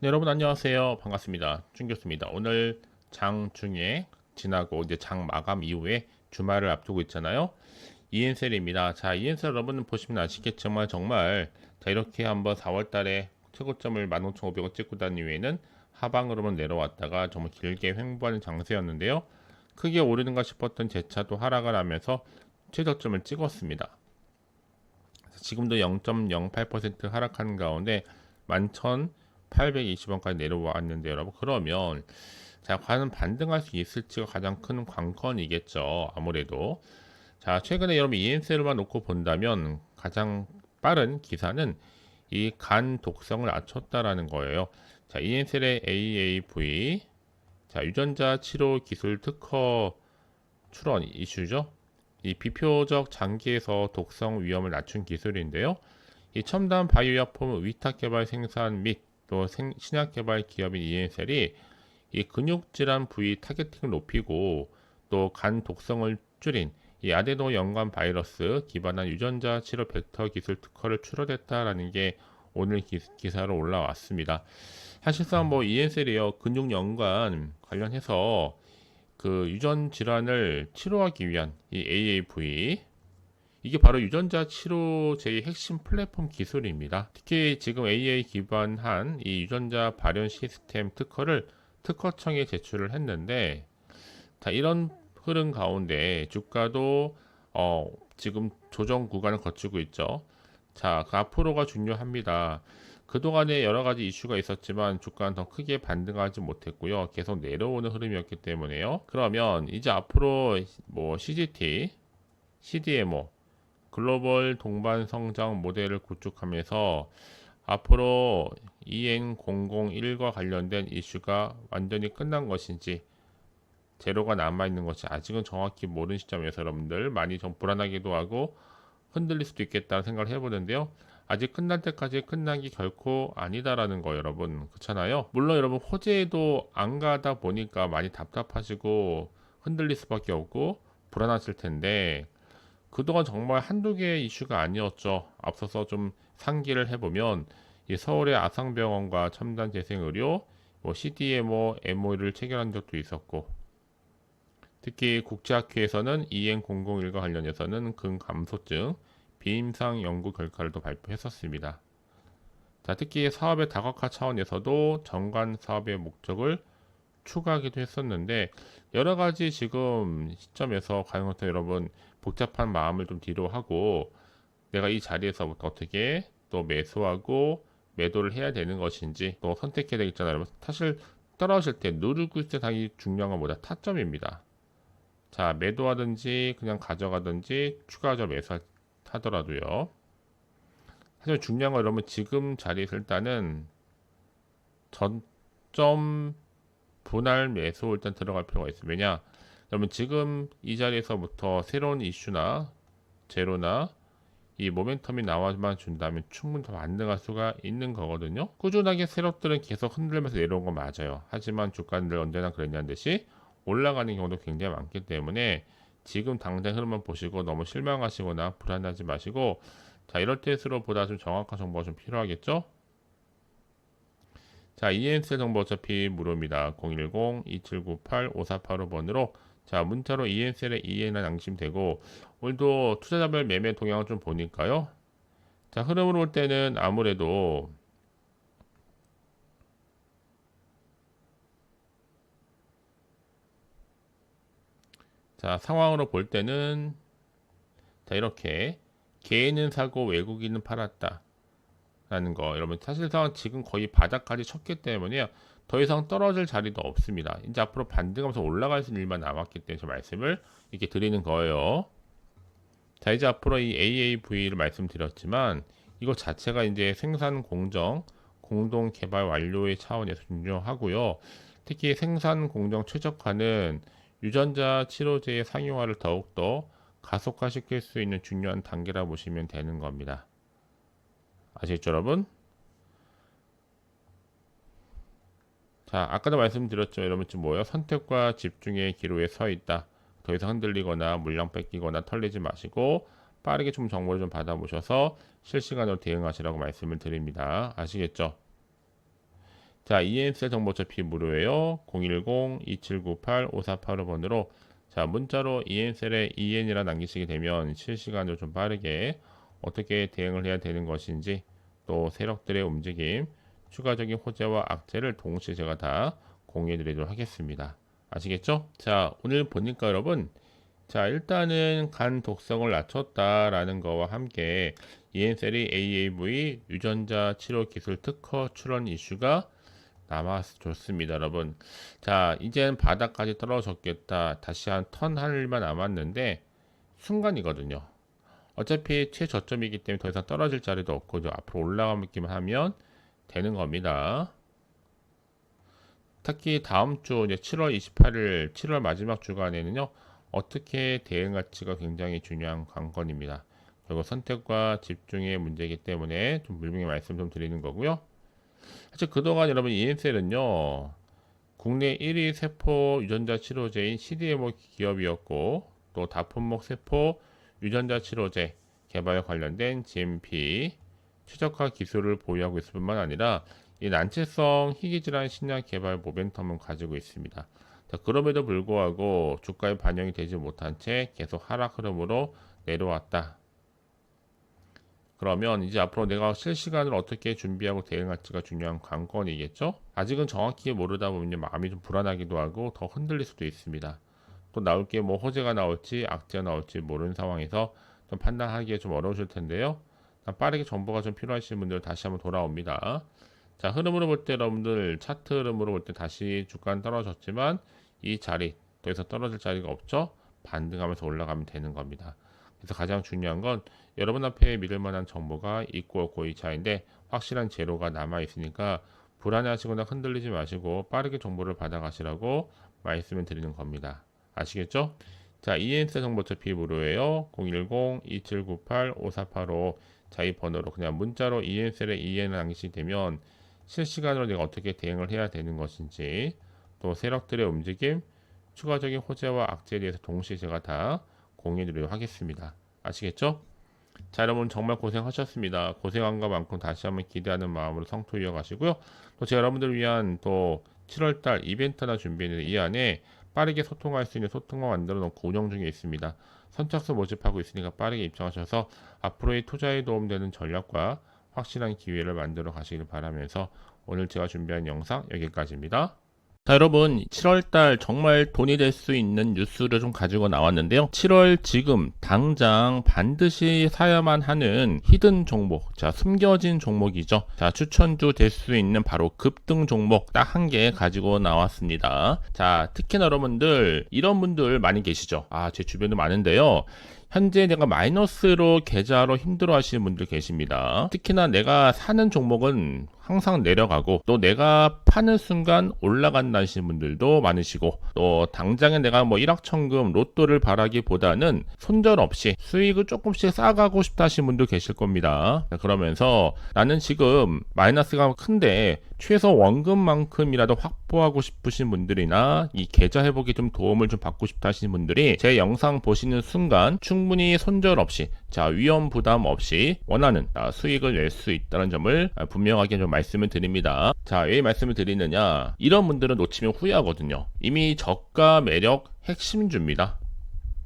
네, 여러분 안녕하세요. 반갑습니다. 준교수입니다. 오늘 장중에 지나고 이제 장 마감 이후에 주말을 앞두고 있잖아요. 이엔셀입니다. 자, 이엔셀 여러분 보시면 아시겠지만 정말 자 이렇게 한번 4월 달에 최고점을 15,500원 찍고 난 이후에는 하방으로만 내려왔다가 정말 길게 횡보하는 장세였는데요. 크게 오르는가 싶었던 제차도 하락을 하면서 최저점을 찍었습니다. 지금도 0.08% 하락하는 가운데 11,820원까지 내려왔는데 여러분 그러면 자 과연 반등할 수 있을지가 가장 큰 관건이겠죠. 아무래도 자 최근에 여러분 EMCL만 놓고 본다면 가장 빠른 기사는 이 간 독성을 낮췄다라는 거예요. 자 EMCL의 AAV 자 유전자 치료 기술 특허 출원 이슈죠. 이 비표적 장기에서 독성 위험을 낮춘 기술인데요. 이 첨단 바이오약품 위탁 개발 생산 및 또 신약 개발 기업인 이엔셀이 이 근육질환 부위 타겟팅을 높이고 또 간 독성을 줄인 이 아데노 연관 바이러스 기반한 유전자 치료 벡터 기술 특허를 출원했다라는 게 오늘 기사로 올라왔습니다. 사실상 뭐 이엔셀이요 근육 연관 관련해서 그 유전 질환을 치료하기 위한 이 AAV 이게 바로 유전자 치료제의 핵심 플랫폼 기술입니다. 특히 지금 AA 기반한 이 유전자 발현 시스템 특허를 특허청에 제출을 했는데 자, 이런 흐름 가운데 주가도 지금 조정 구간을 거치고 있죠. 자, 그 앞으로가 중요합니다. 그동안에 여러 가지 이슈가 있었지만 주가는 더 크게 반등하지 못했고요. 계속 내려오는 흐름이었기 때문에요. 그러면 이제 앞으로 뭐 CGT, CDMO, 글로벌 동반 성장 모델을 구축하면서 앞으로 EN001과 관련된 이슈가 완전히 끝난 것인지 재료가 남아있는 것이 아직은 정확히 모르는 시점에서 여러분들 많이 좀 불안하기도 하고 흔들릴 수도 있겠다는 생각을 해보는데요. 아직 끝날 때까지 끝난 게 결코 아니다라는 거 여러분 그렇잖아요. 물론 여러분 호재에도 안 가다 보니까 많이 답답하시고 흔들릴 수밖에 없고 불안하실 텐데 그동안 정말 한두 개의 이슈가 아니었죠. 앞서서 좀 상기를 해보면 이 서울의 아상병원과 첨단재생의료, 뭐 CDMO, MOU를 체결한 적도 있었고 특히 국제학회에서는 EN001과 관련해서는 근감소증 비임상 연구 결과를 또 발표했었습니다. 자, 특히 사업의 다각화 차원에서도 정관 사업의 목적을 추가하기도 했었는데 여러 가지 지금 시점에서 과연 여러분 복잡한 마음을 좀 뒤로 하고 내가 이 자리에서부터 어떻게 또 매수하고 매도를 해야 되는 것인지 또 선택해야 되겠잖아요. 여러분. 사실 떨어질 때 누르고 있을 때 당연히 중요한 건 뭐다? 타점입니다. 자, 매도하든지 그냥 가져가든지 추가적으로 매수하더라도요. 사실 중요한 건 여러분 지금 자리에서 일단은 전점 분할 매수 일단 들어갈 필요가 있어요. 왜냐? 여러분 지금 이 자리에서부터 새로운 이슈나 제로나 이 모멘텀이 나와만 준다면 충분히 더 반등할 수가 있는 거거든요. 꾸준하게 세력들은 계속 흔들면서 내려온 건 맞아요. 하지만 주가는 늘 언제나 그랬냐는 듯이 올라가는 경우도 굉장히 많기 때문에 지금 당장 흐름만 보시고 너무 실망하시거나 불안하지 마시고 자 이럴 때일수록 보다 좀 정확한 정보가 좀 필요하겠죠? 자, ENC 정보 어차피 무료입니다. 010-2798-5485번으로 자, 문자로 ENCL에 EN을 남기시면 되고 오늘도 투자자별 매매 동향을 좀 보니까요. 자, 흐름으로 볼 때는 아무래도 자, 상황으로 볼 때는 자, 이렇게 개인은 사고 외국인은 팔았다. 라는 거 여러분 사실상 지금 거의 바닥까지 쳤기 때문에 더 이상 떨어질 자리도 없습니다. 이제 앞으로 반등하면서 올라갈 수 있는 일만 남았기 때문에 저 말씀을 이렇게 드리는 거예요. 자 이제 앞으로 이 AAV를 말씀드렸지만 이거 자체가 이제 생산 공정 공동 개발 완료의 차원에서 중요하고요. 특히 생산 공정 최적화는 유전자 치료제의 상용화를 더욱더 가속화시킬 수 있는 중요한 단계라 보시면 되는 겁니다. 아시겠죠, 여러분? 자, 아까도 말씀드렸죠. 여러분 지금 뭐예요? 선택과 집중의 기로에 서 있다. 더 이상 흔들리거나 물량 뺏기거나 털리지 마시고 빠르게 좀 정보를 좀 받아보셔서 실시간으로 대응하시라고 말씀을 드립니다. 아시겠죠? 자, ENC 정보 어차피 무료예요. 010-2798-5485번으로 자, 문자로 ENC에 EN이라 남기시게 되면 실시간으로 좀 빠르게 어떻게 대응을 해야 되는 것인지 또 세력들의 움직임, 추가적인 호재와 악재를 동시에 제가 다 공유해 드리도록 하겠습니다. 아시겠죠? 자, 오늘 보니까 여러분, 자, 일단은 간 독성을 낮췄다라는 거와 함께 ENC이 AAV 유전자 치료 기술 특허 출원 이슈가 남아서 좋습니다, 여러분. 자, 이젠 바닥까지 떨어졌겠다. 다시 한 턴 할 일만 남았는데 순간이거든요. 어차피 최저점이기 때문에 더 이상 떨어질 자리도 없고 앞으로 올라가기만 하면 되는 겁니다. 특히 다음 주 이제 7월 28일 7월 마지막 주간에는요. 어떻게 대응할지가 굉장히 중요한 관건입니다. 그리고 선택과 집중의 문제이기 때문에 좀 분명히 말씀 좀 드리는 거고요. 사실 그동안 여러분 ENC는요. 국내 1위 세포 유전자 치료제인 CDMO 기업이었고 또 다품목 세포 유전자 치료제 개발에 관련된 GMP 최적화 기술을 보유하고 있을 뿐만 아니라 이 난치성 희귀질환 신약 개발 모멘텀을 가지고 있습니다. 자, 그럼에도 불구하고 주가에 반영이 되지 못한 채 계속 하락 흐름으로 내려왔다. 그러면 이제 앞으로 내가 실시간으로 어떻게 준비하고 대응할지가 중요한 관건이겠죠? 아직은 정확히 모르다 보면 마음이 좀 불안하기도 하고 더 흔들릴 수도 있습니다. 또 나올 게 뭐 호재가 나올지 악재가 나올지 모르는 상황에서 좀 판단하기에 좀 어려우실 텐데요. 빠르게 정보가 좀 필요하신 분들 다시 한번 돌아옵니다. 자, 흐름으로 볼 때 여러분들 차트 흐름으로 볼 때 다시 주가는 떨어졌지만 이 자리 더 이상 떨어질 자리가 없죠? 반등하면서 올라가면 되는 겁니다. 그래서 가장 중요한 건 여러분 앞에 믿을 만한 정보가 있고 없고 이 차인데 확실한 재료가 남아 있으니까 불안해하시거나 흔들리지 마시고 빠르게 정보를 받아가시라고 말씀을 드리는 겁니다. 아시겠죠? 자, ENC 정보 어차피 무료예요. 010-2798-5485 자, 이 번호로 그냥 문자로 ENC에 EN을 남기시게 되면 실시간으로 내가 어떻게 대응을 해야 되는 것인지 또 세력들의 움직임, 추가적인 호재와 악재에 대해서 동시에 제가 다 공유해 드리도록 하겠습니다. 아시겠죠? 자, 여러분 정말 고생하셨습니다. 고생한 것만큼 다시 한번 기대하는 마음으로 성토 이어가시고요. 또 제가 여러분들을 위한 또 7월달 이벤트 하나 준비했는데 이 안에 빠르게 소통할 수 있는 소통망 만들어 놓고 운영 중에 있습니다. 선착순 모집하고 있으니까 빠르게 입장하셔서 앞으로의 투자에 도움되는 전략과 확실한 기회를 만들어 가시길 바라면서 오늘 제가 준비한 영상 여기까지입니다. 자, 여러분 7월달 정말 돈이 될 수 있는 뉴스를 좀 가지고 나왔는데요. 7월 지금 당장 반드시 사야만 하는 히든 종목, 자, 숨겨진 종목이죠. 자, 추천주 될 수 있는 바로 급등 종목 딱 한 개 가지고 나왔습니다. 자, 특히나 여러분들 이런 분들 많이 계시죠. 아, 제 주변에 많은데요. 현재 내가 마이너스로 계좌로 힘들어 하시는 분들 계십니다. 특히나 내가 사는 종목은 항상 내려가고 또 내가 파는 순간 올라간다 하시는 분들도 많으시고 또 당장에 내가 뭐 일확천금 로또를 바라기보다는 손절없이 수익을 조금씩 쌓아가고 싶다 하시는 분도 계실 겁니다. 그러면서 나는 지금 마이너스가 큰데 최소 원금만큼이라도 확보하고 싶으신 분들이나 이 계좌 회복에 좀 도움을 좀 받고 싶다 하시는 분들이 제 영상 보시는 순간 충분히 손절 없이 자, 위험 부담 없이 원하는 수익을 낼 수 있다는 점을 분명하게 좀 말씀을 드립니다. 자, 왜 말씀을 드리느냐, 이런 분들은 놓치면 후회하거든요. 이미 저가 매력 핵심주입니다.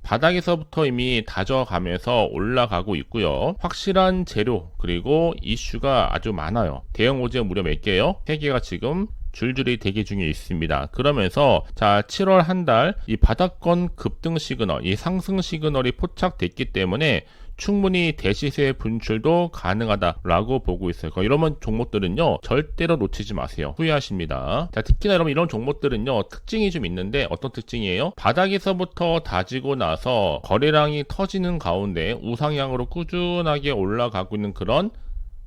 바닥에서부터 이미 다져가면서 올라가고 있고요. 확실한 재료 그리고 이슈가 아주 많아요. 대형 호재 무려 몇 개요? 3개가 지금 줄줄이 대기 중에 있습니다. 그러면서 자, 7월 한 달 이 바닥권 급등 시그널, 이 상승 시그널이 포착됐기 때문에 충분히 대시세 분출도 가능하다라고 보고 있어요. 이런 종목들은요 절대로 놓치지 마세요. 후회하십니다. 자, 특히나 여러분 이런 종목들은요 특징이 좀 있는데 어떤 특징이에요? 바닥에서부터 다지고 나서 거래량이 터지는 가운데 우상향으로 꾸준하게 올라가고 있는 그런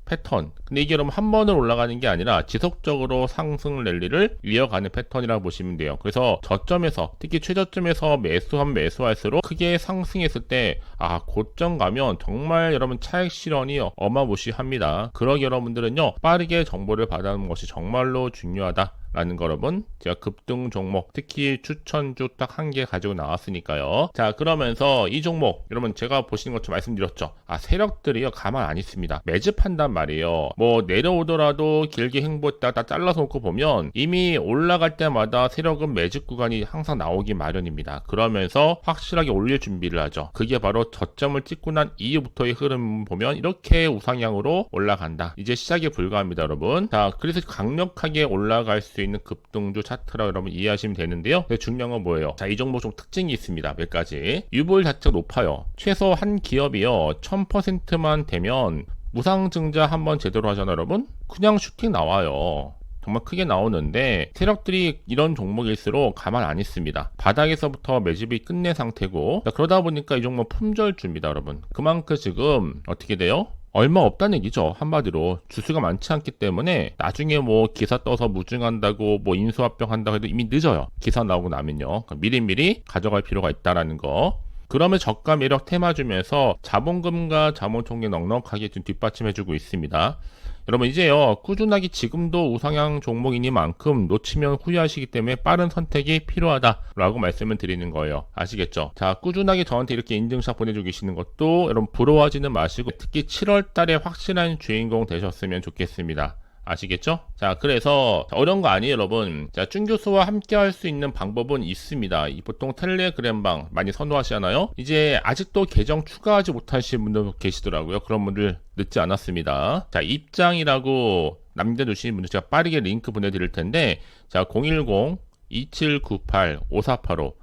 패턴. 근데 이게 여러분 한 번을 올라가는 게 아니라 지속적으로 상승 랠리를 이어가는 패턴이라고 보시면 돼요. 그래서 저점에서 특히 최저점에서 매수할수록 크게 상승했을 때 고점 가면 정말 여러분 차익 실현이 어마무시합니다. 그러기 여러분들은요 빠르게 정보를 받아놓는 것이 정말로 중요하다 라는 거 여러분, 제가 급등 종목 특히 추천주 딱 한 개 가지고 나왔으니까요. 자, 그러면서 이 종목 여러분 제가 보시는 것처럼 말씀드렸죠. 세력들이요 가만 안 있습니다. 매집한단 말이에요. 뭐 내려오더라도 길게 횡보했다가 잘라서 놓고 보면 이미 올라갈 때마다 세력은 매집 구간이 항상 나오기 마련입니다. 그러면서 확실하게 올릴 준비를 하죠. 그게 바로 저점을 찍고 난 이후부터의 흐름 보면 이렇게 우상향으로 올라간다. 이제 시작에 불과합니다, 여러분. 자, 그래서 강력하게 올라갈 수 있는 급등주 차트라고 여러분 이해하시면 되는데요. 중요한 건 뭐예요? 자, 이 종목 좀 특징이 있습니다. 몇 가지. 유보율 자체가 높아요. 최소 한 기업이요 1000%만 되면 무상증자 한번 제대로 하잖아요, 여러분. 그냥 슈팅 나와요. 정말 크게 나오는데 세력들이 이런 종목일수록 가만 안 있습니다. 바닥에서부터 매집이 끝낸 상태고, 그러다 보니까 이 종목 품절주입니다, 여러분. 그만큼 지금 어떻게 돼요? 얼마 없다는 얘기죠. 한마디로 주수가 많지 않기 때문에 나중에 뭐 기사 떠서 무증한다고 뭐 인수합병 한다고 해도 이미 늦어요. 기사 나오고 나면요. 그러니까 미리미리 가져갈 필요가 있다라는 거. 그러면 저가 매력 테마 주면서 자본금과 자본총계 넉넉하게 좀 뒷받침해주고 있습니다. 여러분 이제요 꾸준하게 지금도 우상향 종목이니만큼 놓치면 후회하시기 때문에 빠른 선택이 필요하다라고 말씀을 드리는 거예요. 아시겠죠? 자, 꾸준하게 저한테 이렇게 인증샷 보내주고 계시는 것도 여러분 부러워하지는 마시고 특히 7월 달에 확실한 주인공 되셨으면 좋겠습니다. 아시겠죠? 자, 그래서 어려운 거 아니에요, 여러분. 자, 준 교수와 함께 할 수 있는 방법은 있습니다. 보통 텔레그램방 많이 선호하시잖아요. 이제 아직도 계정 추가하지 못하신 분들 계시더라고요. 그런 분들 늦지 않았습니다. 자, 입장이라고 남겨주신 분들 제가 빠르게 링크 보내드릴 텐데, 자, 010-2798-5485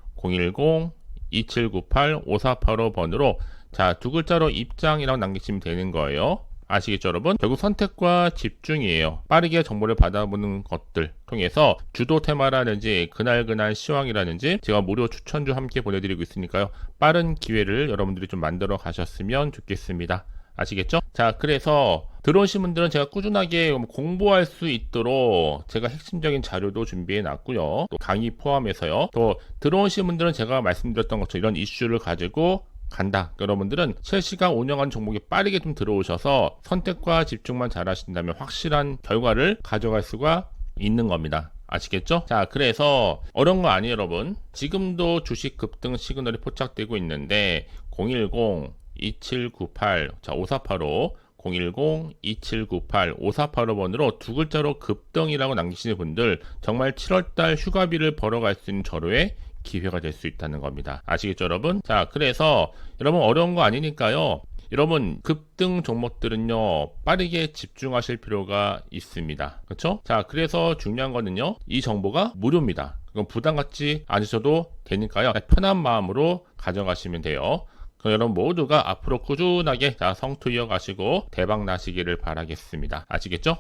010-2798-5485번으로 자, 두 글자로 입장이라고 남기시면 되는 거예요. 아시겠죠, 여러분? 결국 선택과 집중이에요. 빠르게 정보를 받아보는 것들 통해서 주도 테마라든지 그날 시황이라든지 제가 무료 추천주 함께 보내드리고 있으니까요. 빠른 기회를 여러분들이 좀 만들어 가셨으면 좋겠습니다. 아시겠죠? 자, 그래서 들어오신 분들은 제가 꾸준하게 공부할 수 있도록 제가 핵심적인 자료도 준비해 놨고요. 또 강의 포함해서요. 또 들어오신 분들은 제가 말씀드렸던 것처럼 이런 이슈를 가지고 간다. 여러분들은 실시간 운영하는 종목에 빠르게 좀 들어오셔서 선택과 집중만 잘 하신다면 확실한 결과를 가져갈 수가 있는 겁니다. 아시겠죠? 자, 그래서 어려운 거 아니에요, 여러분. 지금도 주식 급등 시그널이 포착되고 있는데 010-2798 자, 5485 010-2798-5485번으로 두 글자로 급등이라고 남기시는 분들 정말 7월달 휴가비를 벌어갈 수 있는 절호의 기회가 될 수 있다는 겁니다. 아시겠죠, 여러분? 자, 그래서 여러분 어려운 거 아니니까요. 여러분 급등 종목들은요 빠르게 집중하실 필요가 있습니다. 그렇죠? 자, 그래서 중요한 거는요 이 정보가 무료입니다. 그건 부담 갖지 않으셔도 되니까요 편한 마음으로 가져가시면 돼요. 그럼 여러분 모두가 앞으로 꾸준하게 성투 이어가시고 대박 나시기를 바라겠습니다. 아시겠죠?